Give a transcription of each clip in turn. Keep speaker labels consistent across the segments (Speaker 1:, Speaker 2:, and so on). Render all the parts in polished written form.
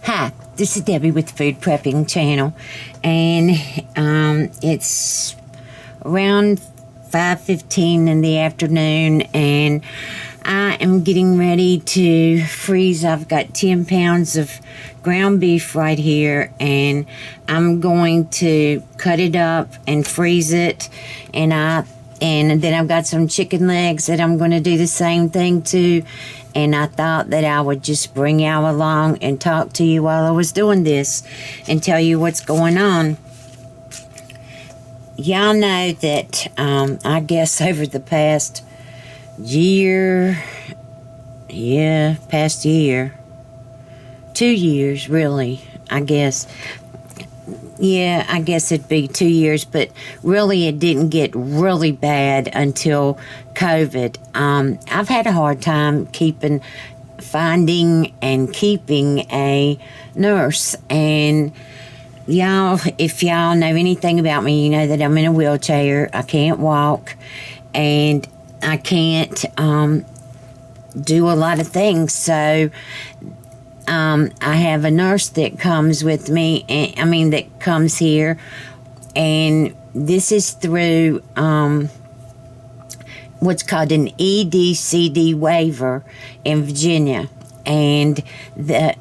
Speaker 1: Hi, this is Debbie with Food Prepping channel, and it's around 5:15 in the afternoon, and I am getting ready to freeze. I've got 10 pounds of ground beef right here, and I'm going to cut it up and freeze it, and then I've got some chicken legs that I'm going to do the same thing to. And I thought that I would just bring y'all along and talk to you while I was doing this and tell you what's going on. Y'all know that I guess over the past year, 2 years really, I guess. Yeah, I guess it'd be 2 years, but really it didn't get really bad until COVID. I've had a hard time finding and keeping a nurse. And y'all, if y'all know anything about me, you know that I'm in a wheelchair. I can't walk, and I can't do a lot of things. So I have a nurse that comes with me, that comes here, and this is through what's called an EDCD waiver in Virginia. And the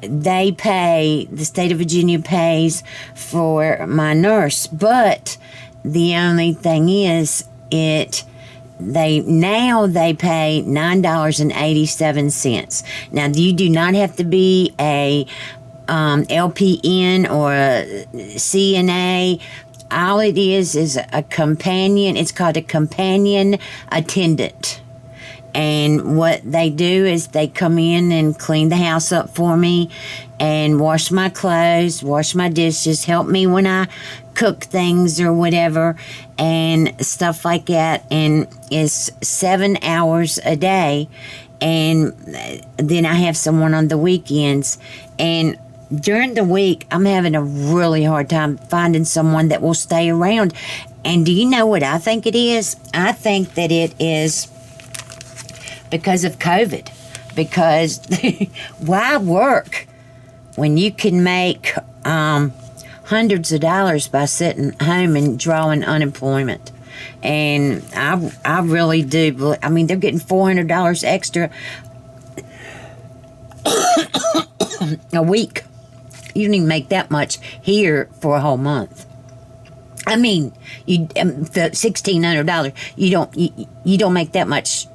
Speaker 1: state of Virginia pays for my nurse, but the only thing is they pay $9.87. Now, you do not have to be a LPN or a CNA. All it is a companion. It's called a companion attendant. And what they do is they come in and clean the house up for me and wash my clothes, wash my dishes, help me when I cook things or whatever and stuff like that. And it's 7 hours a day. And then I have someone on the weekends. And during the week, I'm having a really hard time finding someone that will stay around. And do you know what I think it is? I think that it is because of COVID. Because why work when you can make hundreds of dollars by sitting home and drawing unemployment? And I really do. I mean, they're getting $400 extra a week. You don't even make that much here for a whole month. I mean, the $1,600. You don't make that much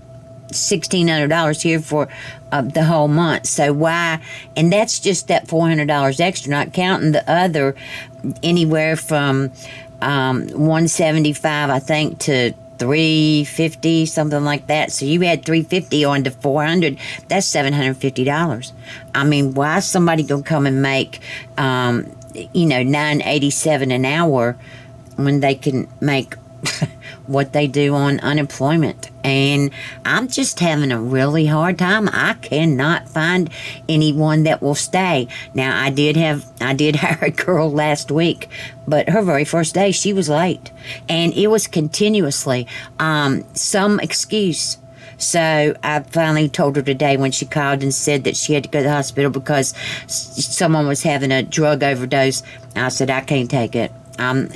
Speaker 1: $1,600 here for the whole month. So why? And that's just that $400 extra, not counting the other anywhere from $175, I think, to $350, something like that. So you add $350 on to $400, that's $750. I mean, why is somebody gonna come and make $9.87 an hour when they can make what they do on unemployment? And I'm just having a really hard time. I cannot find anyone that will stay. Now, I did hire a girl last week, but her very first day, she was late. And it was continuously some excuse. So I finally told her today when she called and said that she had to go to the hospital because someone was having a drug overdose. I said, I can't take it. I'm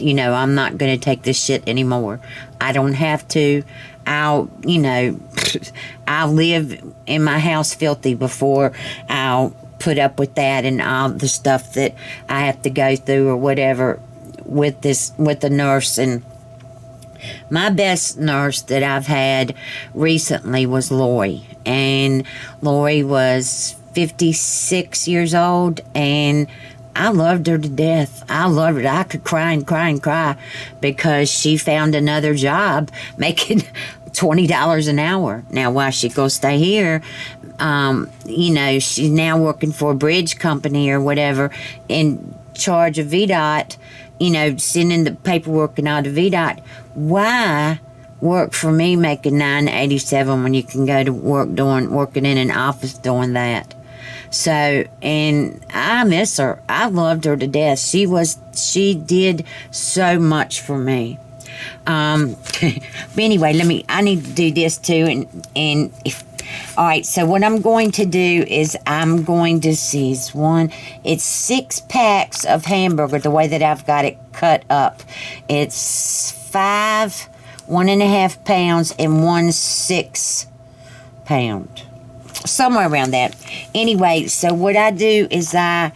Speaker 1: not going to take this shit anymore. I don't have to. I'll live in my house filthy before I'll put up with that and all the stuff that I have to go through or whatever with the nurse. And my best nurse that I've had recently was Lori. And Lori was 56 years old, and I loved her to death. I loved her. I could cry and cry and cry because she found another job making $20 an hour. Now, why she go stay here? She's now working for a bridge company or whatever, in charge of VDOT, sending the paperwork and all to VDOT. Why work for me making $9.87 when you can go to work working in an office doing that? So, and I miss her. I loved her to death. She did so much for me. But anyway, I need to do this too, and if All right, so what I'm going to do is I'm going to seize one. It's 6 packs of hamburger, the way that I've got it cut up. It's 5 1.5 pounds and 1 6 pound. Somewhere around that. Anyway, so what I do is I'm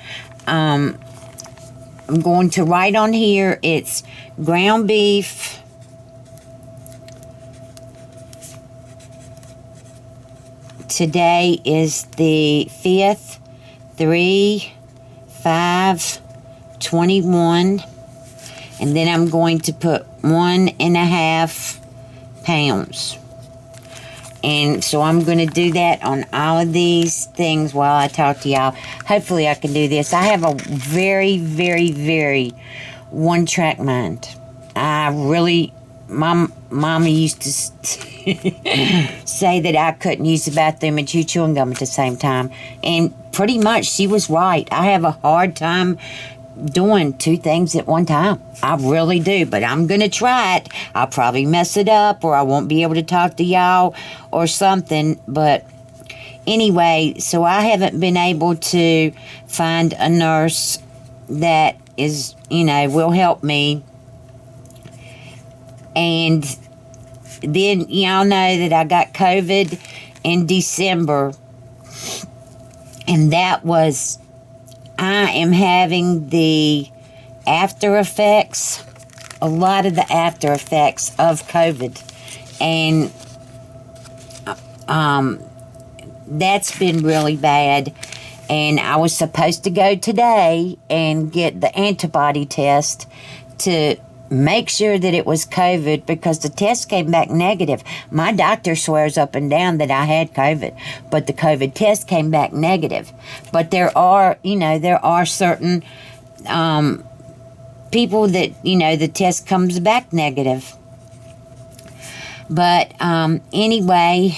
Speaker 1: going to write on here, it's ground beef, today is the 5th, 3/5/21, and then I'm going to put 1.5 pounds. And so I'm going to do that on all of these things while I talk to y'all. Hopefully I can do this. I have a very, very, very one-track mind. I really... My mama used to say that I couldn't use the bathroom and chew chewing gum at the same time. And pretty much she was right. I have a hard time doing 2 things at one time. I really do. But I'm going to try it. I'll probably mess it up, or I won't be able to talk to y'all or something. But anyway, so I haven't been able to find a nurse that is, will help me. And then y'all know that I got COVID in December. And that was, I am having the after effects, a lot of the after effects of COVID. And that's been really bad. And I was supposed to go today and get the antibody test to make sure that it was COVID, because the test came back negative. My doctor swears up and down that I had COVID, but the COVID test came back negative. But there are certain people that, the test comes back negative. But anyway,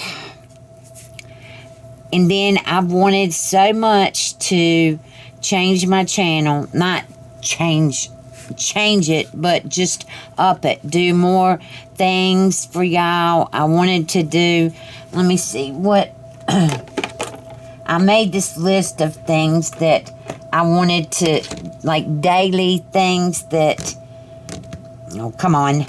Speaker 1: and then I wanted so much to change my channel, not change it, but just up it, do more things for y'all. I wanted to do, let me see what I made this list of things that I wanted to, like daily things that, oh, come on.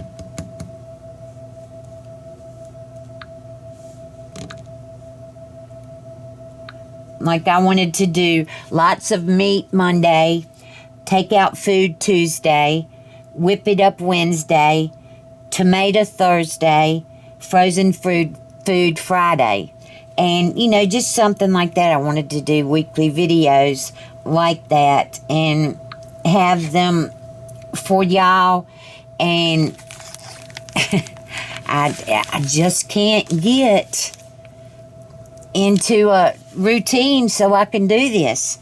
Speaker 1: Like I wanted to do lots of meat Monday, take out food Tuesday, whip it up Wednesday, tomato Thursday, frozen food Friday. And, just something like that. I wanted to do weekly videos like that and have them for y'all. And I just can't get into a routine so I can do this.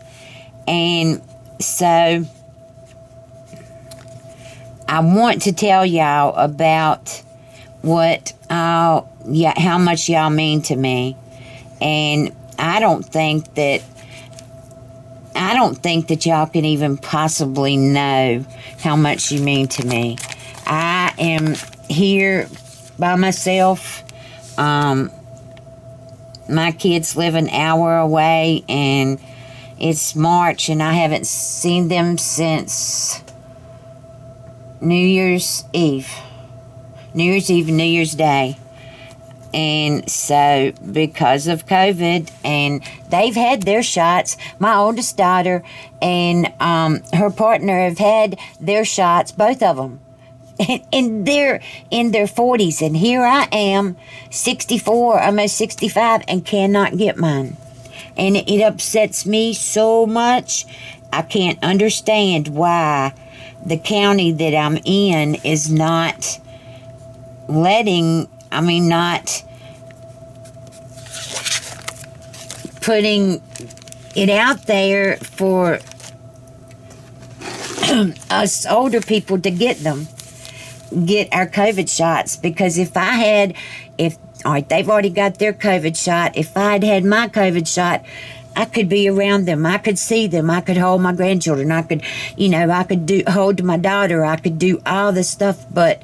Speaker 1: And so I want to tell y'all about how much y'all mean to me. And I don't think that y'all can even possibly know how much you mean to me. I am here by myself. My kids live an hour away, and it's March, and I haven't seen them since New Year's Eve, New Year's Day. And so, because of COVID, and they've had their shots, my oldest daughter and her partner have had their shots, both of them. And they're in their 40s, and here I am, 64, almost 65, and cannot get mine. And it upsets me so much. I can't understand why the county that I'm in is not not putting it out there for us older people to get our COVID shots. Because all right, they've already got their COVID shot. If I'd had my COVID shot, I could be around them. I could see them. I could hold my grandchildren. I could, hold my daughter. I could do all this stuff, but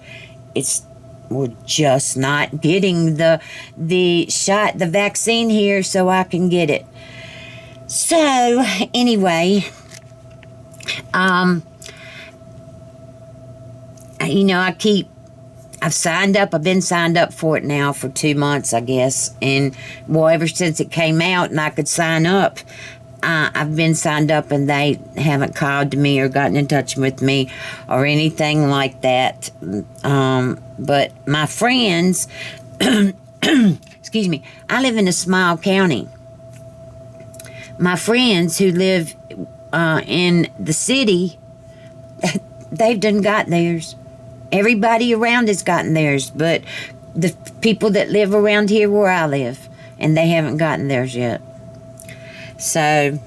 Speaker 1: it's we're just not getting the shot, the vaccine here, so I can get it. So anyway, you know, I've been signed up for it now for 2 months, I guess. And, well, ever since it came out and I could sign up, I've been signed up, and they haven't called to me or gotten in touch with me or anything like that. But my friends, excuse me, I live in a small county. My friends who live in the city, they've done got theirs. Everybody around has gotten theirs, but the people that live around here where I live, and they haven't gotten theirs yet. So,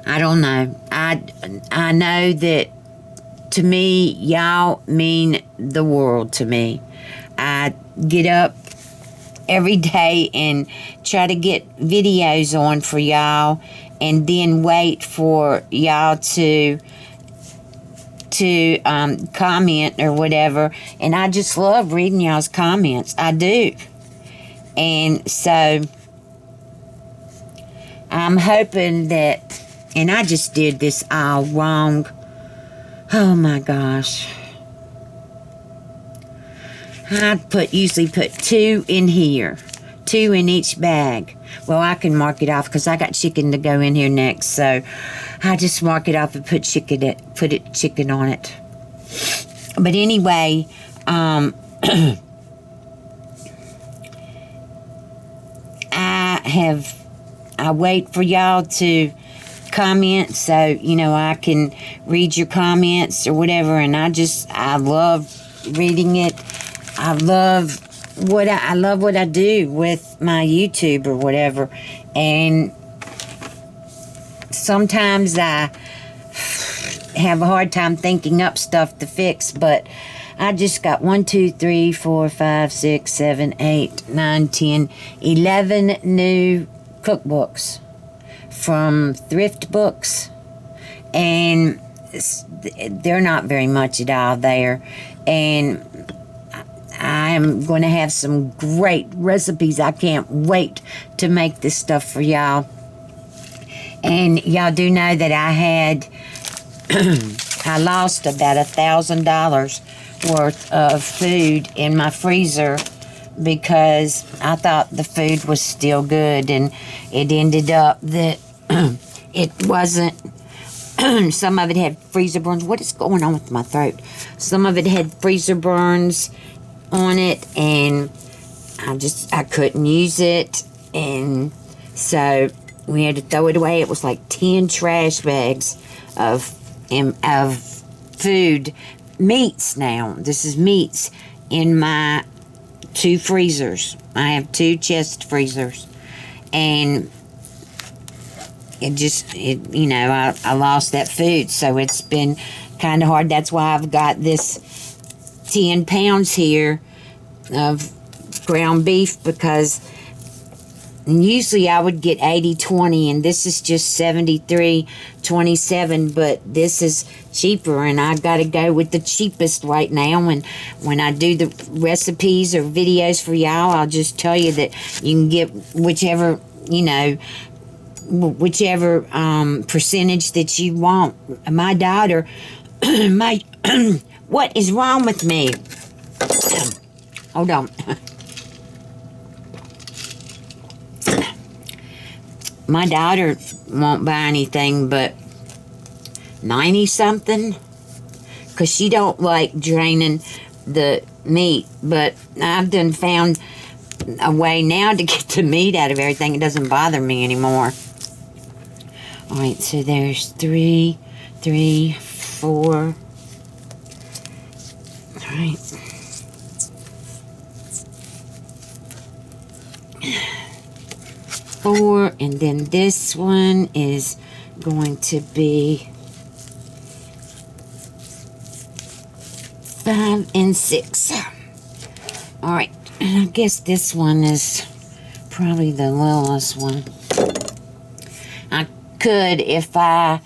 Speaker 1: I don't know. I know that, to me, y'all mean the world to me. I get up every day and try to get videos on for y'all, and then wait for y'all to comment or whatever. And I just love reading y'all's comments. I do. And so I'm hoping that, and I just did this all wrong. Oh my gosh. I usually put 2 in here, 2 in each bag. Well, I can mark it off because I got chicken to go in here next. So I just mark it off and put chicken on it. But anyway, I wait for y'all to comment, so you know I can read your comments or whatever. And I love reading it. I love what I do with my YouTube or whatever. And sometimes I have a hard time thinking up stuff to fix, but I just got 1, 2, 3, 4, 5, 6, 7, 8, 9, 10, 11 new cookbooks from thrift books, and they're not very much at all there. And I am going to have some great recipes. I can't wait to make this stuff for y'all. And y'all do know that I lost about $1,000 worth of food in my freezer because I thought the food was still good, and it ended up that it wasn't. Some of it had freezer burns. What is going on with my throat? Some of it had freezer burns on it, and I couldn't use it, and so we had to throw it away. It was like 10 trash bags of food, meats now. This is meats in my 2 freezers. I have 2 chest freezers, and I lost that food, so it's been kind of hard. That's why I've got this 10 pounds here of ground beef, because usually I would get 80-20, and this is just 73-27, but this is cheaper, and I got to go with the cheapest right now. And when I do the recipes or videos for y'all, I'll just tell you that you can get whichever percentage that you want. My daughter, what is wrong with me? Hold on. My daughter won't buy anything but 90-something, because she don't like draining the meat. But I've done found a way now to get the meat out of everything. It doesn't bother me anymore. All right, so there's 3, 4. All right. Four, and then this one is going to be 5 and 6. All right, and I guess this one is probably the littlest one. I could, if I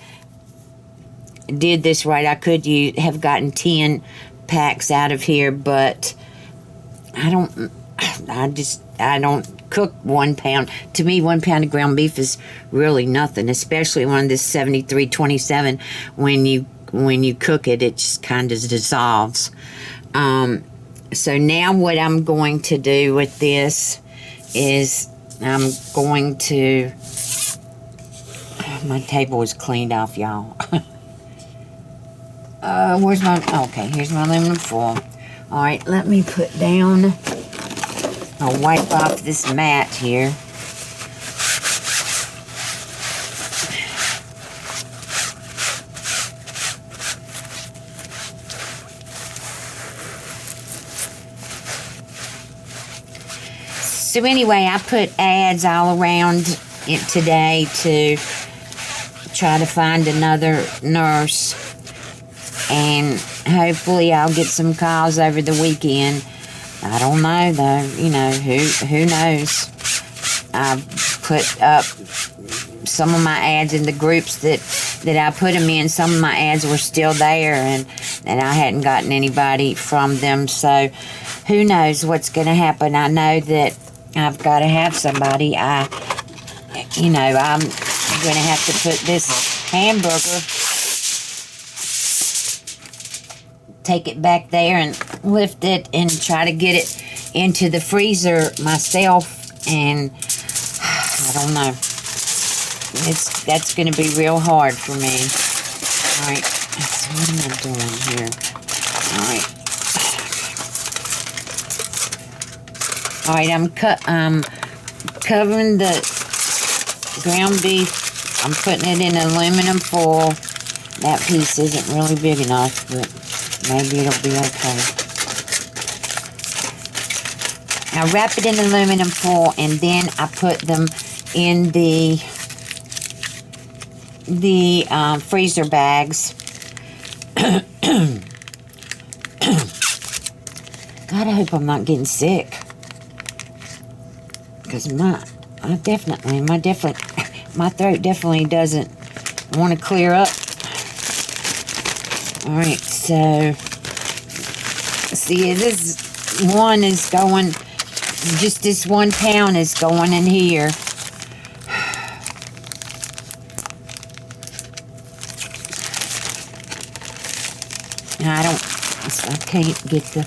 Speaker 1: did this right, I could have gotten 10 packs out of here, but I don't cook 1 pound. To me, 1 pound of ground beef is really nothing, especially on this 7327. When you cook it, it just kind of dissolves. So now what I'm going to do with this is I'm going to, my table is cleaned off, y'all. Where's my, okay, here's my aluminum foil. All right, let me put down, I'll wipe off this mat here. So anyway, I put ads all around it today to try to find another nurse, and hopefully I'll get some calls over the weekend. I don't know though, you know, who knows. I've put up some of my ads in the groups that I put them in. Some of my ads were still there, and I hadn't gotten anybody from them, so who knows what's going to happen. I know that I've got to have somebody. I'm going to have to put this hamburger, take it back there and lift it and try to get it into the freezer myself, and I don't know. That's going to be real hard for me. All right, so what am I doing here? All right. All right, I'm covering the ground beef. I'm putting it in aluminum foil. That piece isn't really big enough, but maybe it'll be okay. I wrap it in aluminum foil, and then I put them in the freezer bags. God, I hope I'm not getting sick. Because my throat definitely doesn't want to clear up. All right, so see, this one is going, just this 1 pound is going in here. I can't get the,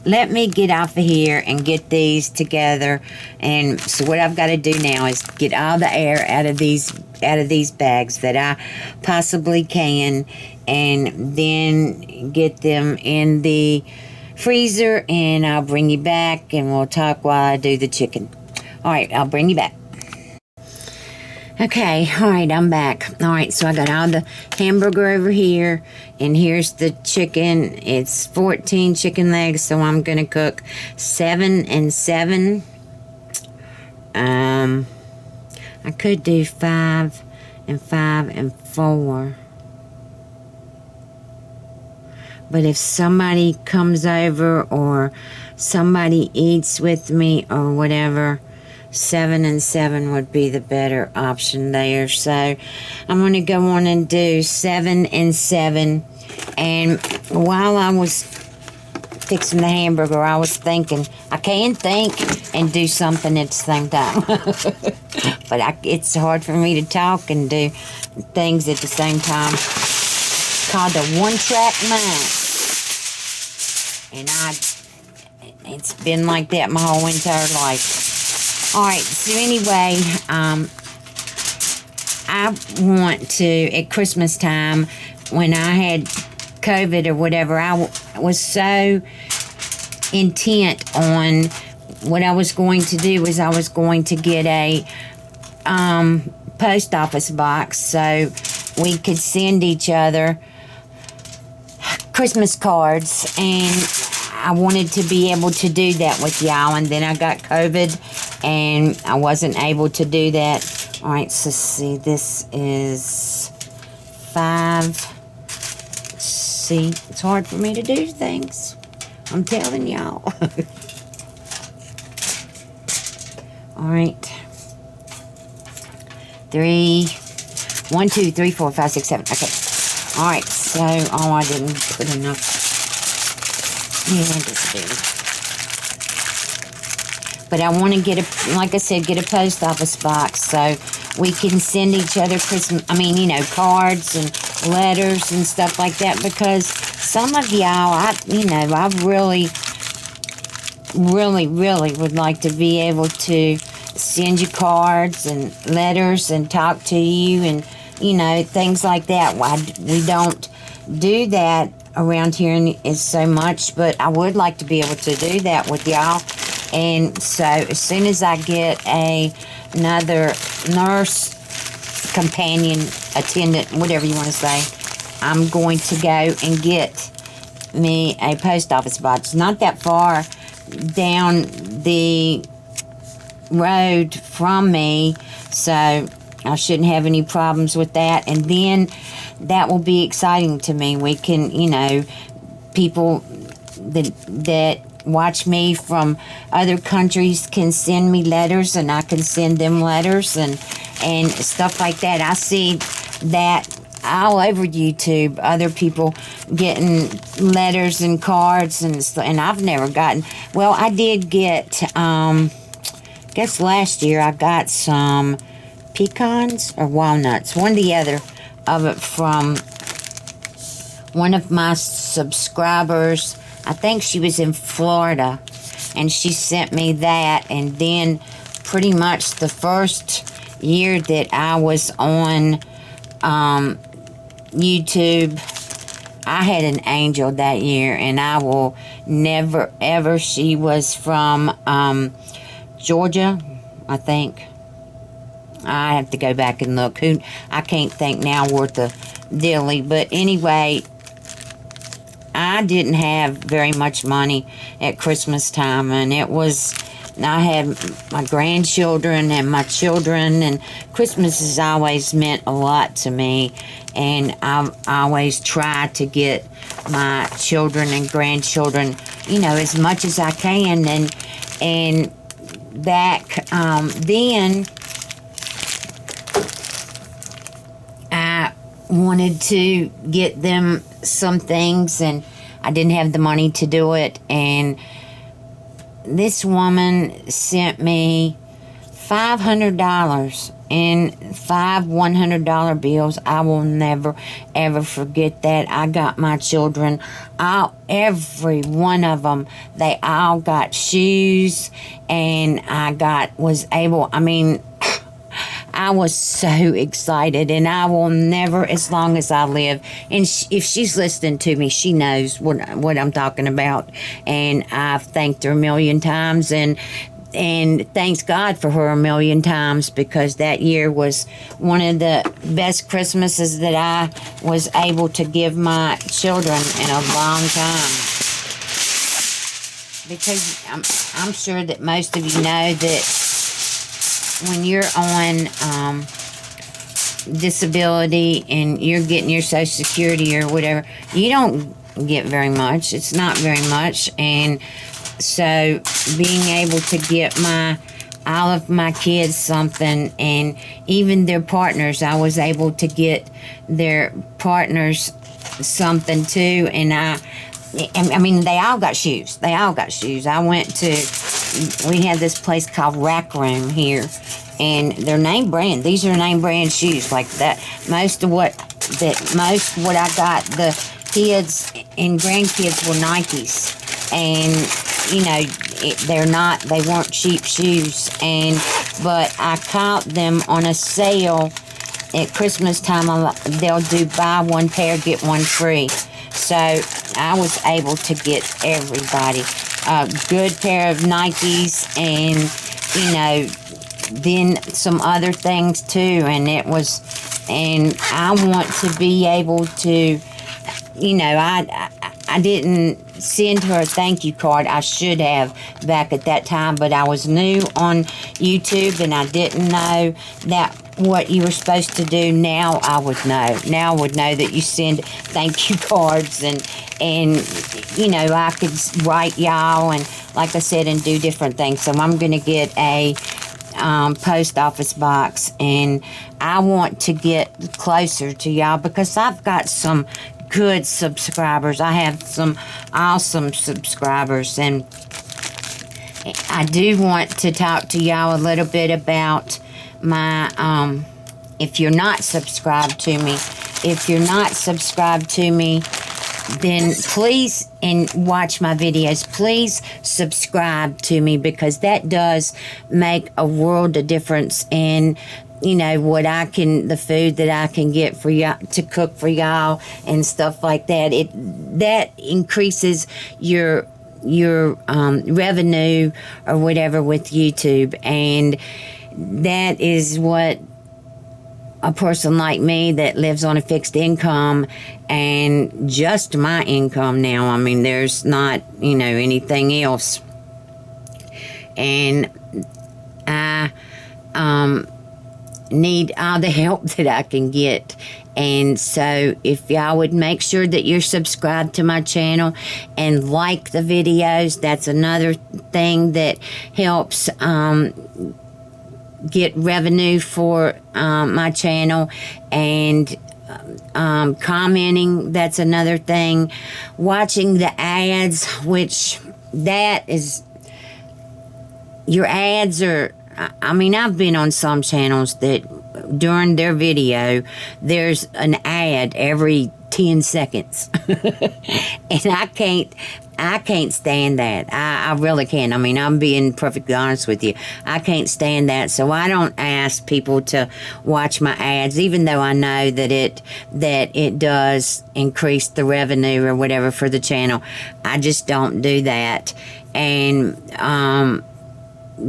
Speaker 1: let me get off of here and get these together. And so what I've got to do now is get all the air out of these bags that I possibly can, and then get them in the freezer, and I'll bring you back and we'll talk while I do the chicken. All right, I'll bring you back. Okay, all right, I'm back. All right, so I got all the hamburger over here, and here's the chicken. It's 14 chicken legs, so I'm going to cook 7 and 7. I could do 5 and 5 and 4. But if somebody comes over or somebody eats with me or whatever, 7 and 7 would be the better option there. So I'm going to go on and do 7 and 7. And while I was fixing the hamburger, I was thinking, I can think and do something at the same time. But it's hard for me to talk and do things at the same time. It's called a one-track mind. And it's been like that my whole entire life. Alright, so anyway, I want to, at Christmas time, when I had COVID or whatever, I was so intent on what I was going to do was I was going to get a post office box so we could send each other Christmas cards, and I wanted to be able to do that with y'all, and then I got COVID and I wasn't able to do that. All right, so see, this is 5. See, it's hard for me to do things. I'm telling y'all. All right. 3, 1, 2, 3, 4, 5, 6, 7. Okay. All right. So, oh, I didn't put enough. Yeah, just did. But I want to get like I said, get a post office box so we can send each other cards and letters and stuff like that, because some of y'all, I really would like to be able to send you cards and letters and talk to you and, things like that. We don't do that around here is so much, but I would like to be able to do that with y'all. And so as soon as I get another nurse, companion, attendant, whatever you want to say, I'm going to go and get me a post office box. Not that far down the road from me, so I shouldn't have any problems with that. And then that will be exciting to me. We can, people that watch me from other countries can send me letters, and I can send them letters and stuff like that. I see that all over YouTube, other people getting letters and cards and I've never gotten. Well, I did get, guess last year I got some pecans or walnuts, one or the other of it, from one of my subscribers. I think she was in Florida, and she sent me that. And then pretty much the first year that I was on YouTube, I had an angel that year, and I will never ever, she was from Georgia, I think. I have to go back and look. I can't think now worth the dilly, but anyway, I didn't have very much money at Christmas time, and I had my grandchildren and my children, and Christmas has always meant a lot to me, and I always try to get my children and grandchildren, as much as I can, and back then, I wanted to get them some things, and I didn't have the money to do it. And this woman sent me $500 in 5 $100 bills. I will never ever forget that. I got my children, every one of them, they all got shoes, and I was so excited, and I will never, as long as I live, and if she's listening to me, she knows what I'm talking about, and I've thanked her a million times, and thanks God for her a million times, because that year was one of the best Christmases that I was able to give my children in a long time. Because I'm sure that most of you know that when you're on disability and you're getting your Social Security or whatever, you don't get very much. It's not very much. And so being able to get all of my kids something, and even their partners, I was able to get their partners something too. And they all got shoes. They all got shoes. We had this place called Rack Room here, and they're name brand. These are name brand shoes like that. Most what I got, the kids and grandkids, were Nikes, and they weren't cheap shoes, but I caught them on a sale at Christmas time. They'll do buy one pair, get one free. So I was able to get everybody a good pair of Nikes, and then some other things too. And I want to be able to, I didn't send her a thank you card. I should have back at that time, but I was new on YouTube, and I didn't know that what you were supposed to do. Now I would know. Now I would know that you send thank you cards, and I could write y'all, and like I said, and do different things. So I'm going to get a post office box, and I want to get closer to y'all, because I've got some good subscribers. I have some awesome subscribers, and I do want to talk to y'all a little bit about my, if you're not subscribed to me, then please, and watch my videos, please subscribe to me, because that does make a world of difference in, you know, the food that I can get for y'all to cook for y'all and stuff like that. That increases your revenue or whatever with YouTube, and that is what a person like me that lives on a fixed income and just my income now. I mean, there's not, you know, anything else. And I need all the help that I can get. And so if y'all would make sure that you're subscribed to my channel and like the videos, that's another thing that helps get revenue for my channel. And commenting, that's another thing. Watching the ads, which that is, your ads are, I mean, I've been on some channels that during their video there's an ad every 10 seconds. And I can't stand that. I really can't. I mean, I'm being perfectly honest with you. I can't stand that. So I don't ask people to watch my ads, even though I know that it does increase the revenue or whatever for the channel. I just don't do that. And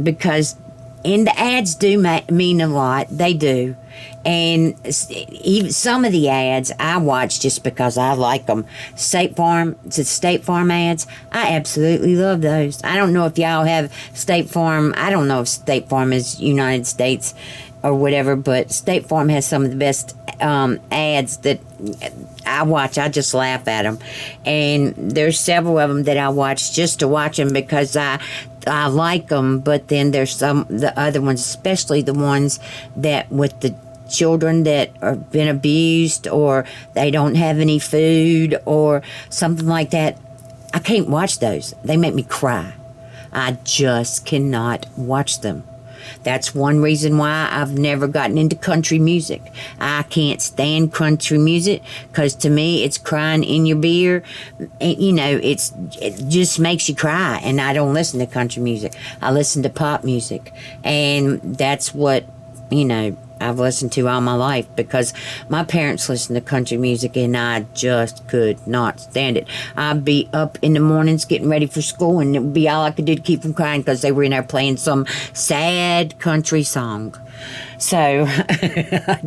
Speaker 1: because the ads do mean a lot. They do. And even some of the ads I watch just because I like them. State Farm ads, I absolutely love those. I don't know if y'all have State Farm. I don't know if State Farm is United States or whatever, but State Farm has some of the best ads that I watch. I just laugh at them. And there's several of them that I watch just to watch them because I like them. But then there's the other ones, especially the ones that with the children that have been abused or they don't have any food or something like that. I can't watch those. They make me cry. I just cannot watch them. That's one reason why I've never gotten into country music. I can't stand country music because to me it's crying in your beer. You know, it just makes you cry, and I don't listen to country music. I listen to pop music, and that's what, you know, I've listened to all my life because my parents listened to country music and I just could not stand it. I'd be up in the mornings getting ready for school and it would be all I could do to keep from crying because they were in there playing some sad country song. So I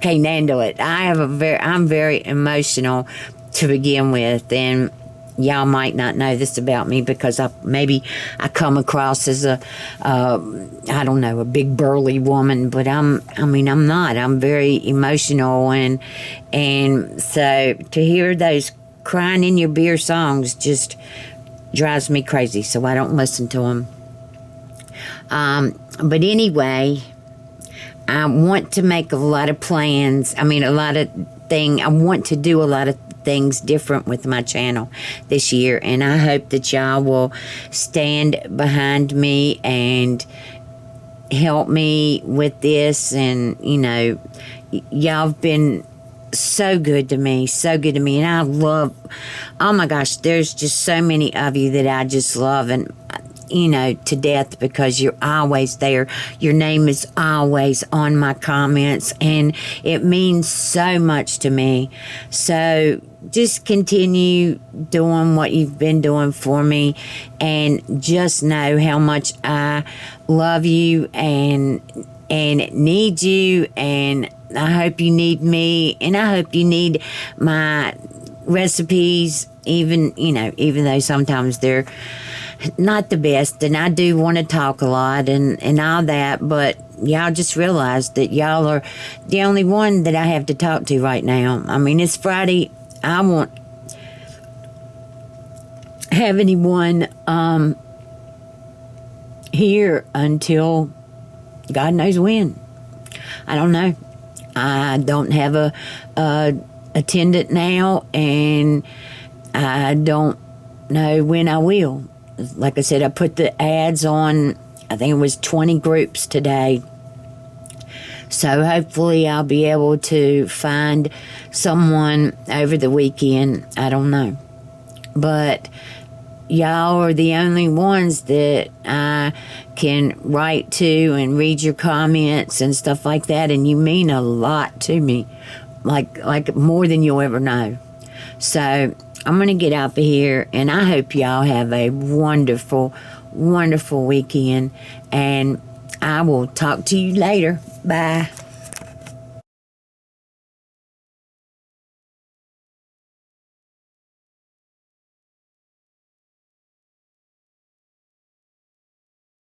Speaker 1: can't handle it. I'm very emotional to begin with, and y'all might not know this about me because maybe I come across as a big burly woman, but I'm not. I'm very emotional, and so to hear those crying in your beer songs just drives me crazy. So I don't listen to them. But anyway, I want to make a lot of plans. I want to do a lot of things different with my channel this year, and I hope that y'all will stand behind me and help me with this. And you know, y'all have been so good to me, and I love, oh my gosh, there's just so many of you that I just love, and you know, to death, because you're always there. Your name is always on my comments, and it means so much to me. So just continue doing what you've been doing for me, and just know how much I love you and need you, and I hope you need me, and I hope you need my recipes, even though sometimes they're not the best, and I do want to talk a lot and all that, but y'all just realize that y'all are the only one that I have to talk to right now. I mean, it's Friday. I won't have anyone here until God knows when. I don't know. I don't have a attendant now, and I don't know when I will. Like I said, I put the ads on, I think it was 20 groups today. So hopefully I'll be able to find someone over the weekend. I don't know. But y'all are the only ones that I can write to and read your comments and stuff like that. And you mean a lot to me, like more than you'll ever know. So I'm going to get out of here, and I hope y'all have a wonderful, wonderful weekend. And I will talk to you later. Bye.